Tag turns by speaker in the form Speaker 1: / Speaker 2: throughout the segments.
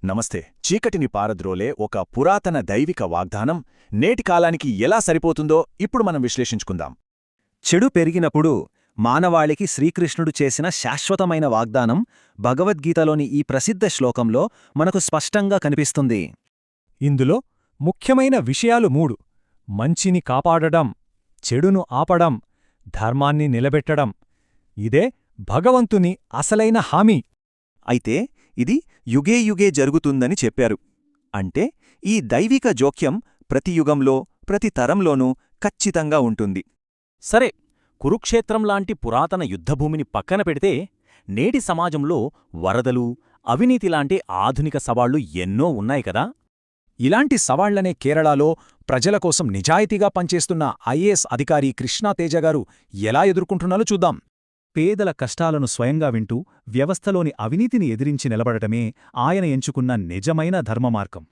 Speaker 1: నమస్తే. చీకటిని పారద్రోలే ఒక పురాతన దైవిక వాగ్దానం నేటి కాలానికి ఎలా సరిపోతుందో ఇప్పుడు మనం విశ్లేషించుకుందాం.
Speaker 2: చెడు పెరిగినప్పుడు మానవాళికి శ్రీకృష్ణుడు చేసిన శాశ్వతమైన వాగ్దానం భగవద్గీతలోని ఈ ప్రసిద్ధ శ్లోకంలో మనకు స్పష్టంగా కనిపిస్తుంది.
Speaker 3: ఇందులో ముఖ్యమైన విషయాలు మూడు: మంచిని కాపాడడం, చెడును ఆపడం, ధర్మాన్ని నిలబెట్టడం. ఇదే భగవంతుని అసలైన హామీ.
Speaker 2: అయితే ఇది యుగే జరుగుతుందని చెప్పారు. అంటే ఈ దైవిక జోక్యం ప్రతి యుగంలో ప్రతి తరంలోనూ ఖచ్చితంగా ఉంటుంది.
Speaker 4: సరే, కురుక్షేత్రంలాంటి పురాతన యుద్ధభూమిని పక్కన పెడితే నేటి సమాజంలో వరదలు, అవినీతిలాంటి ఆధునిక సవాళ్లు ఎన్నో ఉన్నాయి కదా.
Speaker 3: ఇలాంటి సవాళ్లనే కేరళలో ప్రజల కోసం నిజాయితీగా పనిచేస్తున్న ఐఏఎస్ అధికారి కృష్ణాతేజ గారు ఎలా ఎదుర్కొంటున్నారో చూద్దాం. పేదల కష్టాలను స్వయంగా వింటూ వ్యవస్థలోని అవినీతిని ఎదిరించి నిలబడటమే ఆయన ఎంచుకున్న నిజమైన ధర్మమార్గం.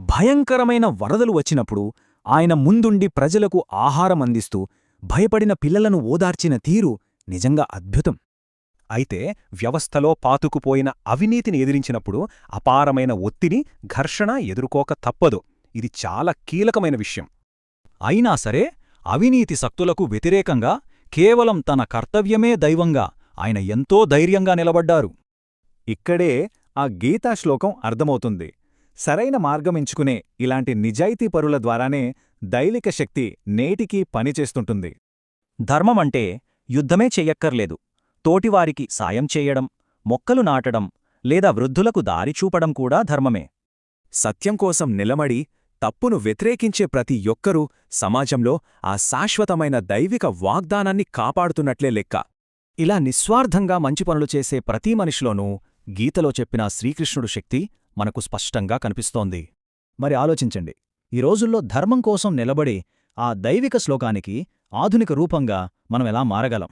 Speaker 4: భయంకరమైన వరదలు వచ్చినప్పుడు ఆయన ముందుండి ప్రజలకు ఆహారం అందిస్తూ భయపడిన పిల్లలను ఓదార్చిన తీరు నిజంగా అద్భుతం.
Speaker 3: అయితే వ్యవస్థలో పాతుకుపోయిన అవినీతిని ఎదిరించినప్పుడు అపారమైన ఒత్తిడి, ఘర్షణ ఎదుర్కోక తప్పదు. ఇది చాలా కీలకమైన విషయం. అయినా సరే, అవినీతి శక్తులకు వ్యతిరేకంగా కేవలం తన కర్తవ్యమే దైవంగా ఆయన ఎంతో ధైర్యంగా నిలబడ్డారు. ఇక్కడే ఆ గీతా శ్లోకం అర్థమవుతుంది. సరైన మార్గమెంచుకునే ఇలాంటి నిజాయితీపరుల ద్వారానే దైవిక శక్తి నేటికీ పనిచేస్తుంటుంది.
Speaker 2: ధర్మమంటే యుద్ధమే చెయ్యక్కర్లేదు. తోటివారికి సాయం చేయడం, మొక్కలు నాటడం లేదా వృద్ధులకు దారిచూపడం కూడా ధర్మమే.
Speaker 1: సత్యం కోసం నిలబడి తప్పును వ్యతిరేకించే ప్రతి ఒక్కరూ సమాజంలో ఆ శాశ్వతమైన దైవిక వాగ్దానాన్ని కాపాడుతున్నట్లే లెక్క.
Speaker 2: ఇలా నిస్వార్థంగా మంచి పనులు చేసే ప్రతి మనిషిలోనూ గీతలో చెప్పిన శ్రీకృష్ణుడు శక్తి మనకు స్పష్టంగా కనిపిస్తోంది. మరి ఆలోచించండి, ఈ రోజుల్లో ధర్మం కోసం నిలబడి ఆ దైవిక శ్లోకానికి ఆధునిక రూపంగా మనం ఎలా మారగలం?